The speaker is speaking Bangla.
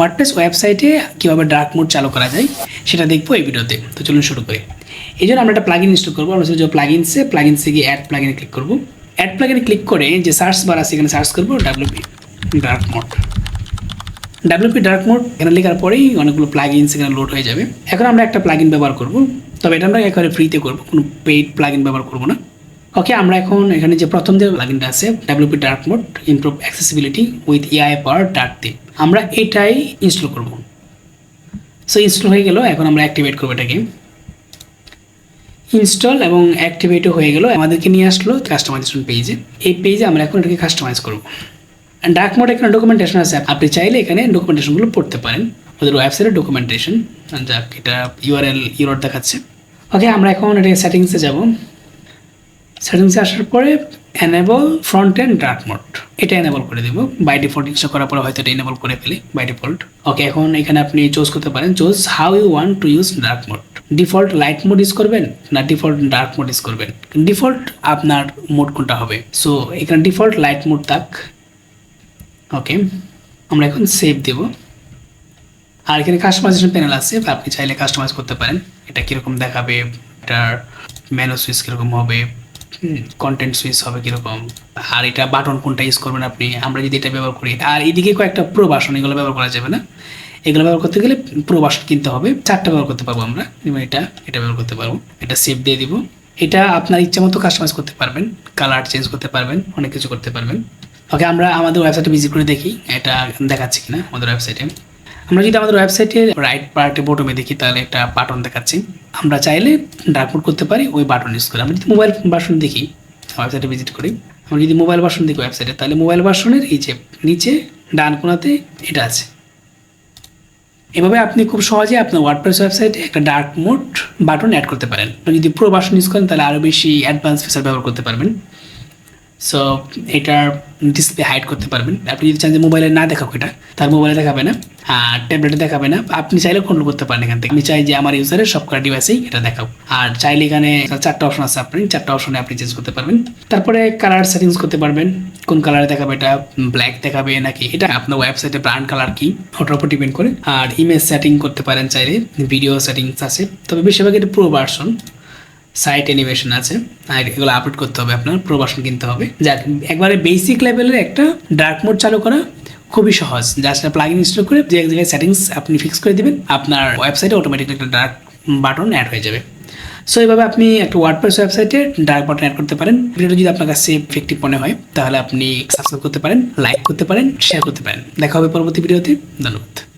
ওয়ার্ডপ্রেস ওয়েবসাইটে কীভাবে ডার্ক মোড চালু করা যায় সেটা দেখবো এই ভিডিওতে। তো চলুন শুরু করি। এই জন্য আমরা একটা প্লাগইন ইনস্টল করবো। আমরা যে প্লাগইনসে গিয়ে অ্যাড প্লাগইনে ক্লিক করবো। অ্যাড প্লাগইনে ক্লিক করে যে সার্চ বার আছে এখানে সার্চ করবো WP dark mode. WP dark mode এখানে লেখার পরেই অনেকগুলো প্লাগইনস এখানে লোড হয়ে যাবে। এখন আমরা একটা প্লাগইন ব্যবহার করবো, তবে এটা আমরা একেবারে ফ্রিতে করবো, কোনো পেইড প্লাগইন ব্যবহার করবো না। ওকে, আমরা এখন এখানে যে প্রথম যে প্লাগইনটা আছে WP dark mode improve accessibility with AI power dark theme, আমরা এটাই ইনস্টল করব। সো ইনস্টল হয়ে গেল। এখন আমরা অ্যাক্টিভেট করবো এটাকে। ইনস্টল এবং অ্যাক্টিভেটও হয়ে গেল, আমাদেরকে নিয়ে আসলো কাস্টমাইজেশন পেজে। এই পেজে আমরা এখন এটাকে কাস্টমাইজ করব। ডার্ক মোড এখানে ডকুমেন্টেশন আছে, আপনি চাইলে এখানে ডকুমেন্টেশনগুলো পড়তে পারেন, ওদের ওয়েবসাইটের ডকুমেন্টেশন। যাক, এটা ইউআরএল দেখাচ্ছে। ওকে, আমরা এখন এটা সেটিংসে যাব। সেটিংসে আসার পরে enable front end dark mode এটা এনেবল করে দেবো। বাই ডিফল্ট ইনস্টল করার পরে হয়তো এটা এনেবল করে ফেলি বাই ডিফল্ট। ওকে, এখন এখানে আপনি চুজ করতে পারেন, choose how you want to use dark mode. Default light mode use করবেন না ডিফল্ট ডার্ক মোড ইউজ করবেন? ডিফল্ট আপনার মোড কোনটা হবে? সো এখানে ডিফল্ট লাইট মোড থাক। ওকে, আমরা এখন সেভ দেব। আর এখানে কাস্টমাইজেশন প্যানেল আছে, আপনি চাইলে কাস্টমাইজ করতে পারেন এটা কীরকম দেখাবে, এটার মেনু সুইচ কীরকম হবে, কন্টেন্ট সুইচ হবে কীরকম, আর এটা বাটন কোনটা ইউজ করবেন আপনি। আমরা যদি এটা ব্যবহার করি, আর এদিকে কয়েকটা প্রো ভার্সন, এগুলো ব্যবহার করা যাবে না। এগুলো ব্যবহার করতে গেলে প্রো ভার্সন কিনতে হবে। 4টা ব্যবহার করতে পারবো আমরা, এটা ব্যবহার করতে পারবো। এটা সেভ দিয়ে দিব। এটা আপনার ইচ্ছা মতো কাস্টমাইজ করতে পারবেন, কালার চেঞ্জ করতে পারবেন, অনেক কিছু করতে পারবেন। ওকে, আমরা আমাদের ওয়েবসাইটে ভিজিট করে দেখি এটা দেখাচ্ছে কিনা আমাদের ওয়েবসাইটে। আমরা যদি আমাদের ওয়েবসাইটে রাইট পার্টে বটমে দেখি তাহলে একটা বাটন দেখাচ্ছি, আমরা চাইলে ডার্ক মোড করতে পারি ওই বাটন ইউজ করে। আমরা যদি মোবাইল ভার্সন দেখি, ওয়েবসাইটে ভিজিট করি, আমরা যদি মোবাইল ভার্সন দেখি ওয়েবসাইটে, তাহলে মোবাইল ভার্সনের এই যে নিচে ডান কোণাতে এটা আছে। এভাবে আপনি খুব সহজে আপনার ওয়ার্ডপ্রেস ওয়েবসাইটে একটা ডার্ক মোড বাটন অ্যাড করতে পারেন। যদি প্রো ভার্সন ইউজ করেন তাহলে আরও বেশি অ্যাডভান্স ফিচার ব্যবহার করতে পারবেন। সো এটার ডিসপ্লে হাইড করতে পারবেন। আপনি যদি চান যে মোবাইলে না দেখাবো, এটা তার মোবাইলে দেখাবে না আর ট্যাবলেটে দেখাবে না, আপনি চাইলে কন্ট্রোল করতে পারেন এখান থেকে। আমি চাই যে আমার ইউজারের সব কটা ডিভাইসেই এটা দেখাবো। আর চাইলে এখানে 4টা অপশন আছে, আপনি 4টা অপশনে আপনি চেঞ্জ করতে পারবেন। তারপরে কালার সেটিংস করতে পারবেন, কোন কালারে দেখাবে, এটা ব্ল্যাক দেখাবে নাকি, এটা আপনার ওয়েবসাইটে ব্র্যান্ড কালার কি ওটার উপর ডিপেন্ড করে। আর ইমেজ সেটিং করতে পারেন চাইলে, ভিডিও সেটিংস আছে, তবে বেশিরভাগ এটা প্রো ভার্সন। সাইট অ্যানিমেশন আছে, আর এগুলো আপলোড করতে হবে, আপনার প্রো ভার্সন কিনতে হবে। যাক, একবারে বেসিক লেভেলের একটা ডার্ক মোড চালু করা খুবই সহজ। জাস্ট প্লাগইন ইনস্টল করে যে এক জায়গায় সেটিংস আপনি ফিক্স করে দিবেন, আপনার ওয়েবসাইটে অটোমেটিক একটা ডার্ক বাটন অ্যাড হয়ে যাবে। সো এইভাবে আপনি একটা ওয়ার্ডপ্রেস ওয়েবসাইটে ডার্ক বাটন অ্যাড করতে পারেন। ভিডিওটা যদি আপনার কাছে ইফেক্টিভ মনে হয় তাহলে আপনি সাবস্ক্রাইব করতে পারেন, লাইক করতে পারেন, শেয়ার করতে পারেন। দেখা হবে পরবর্তী ভিডিওতে। ধন্যবাদ।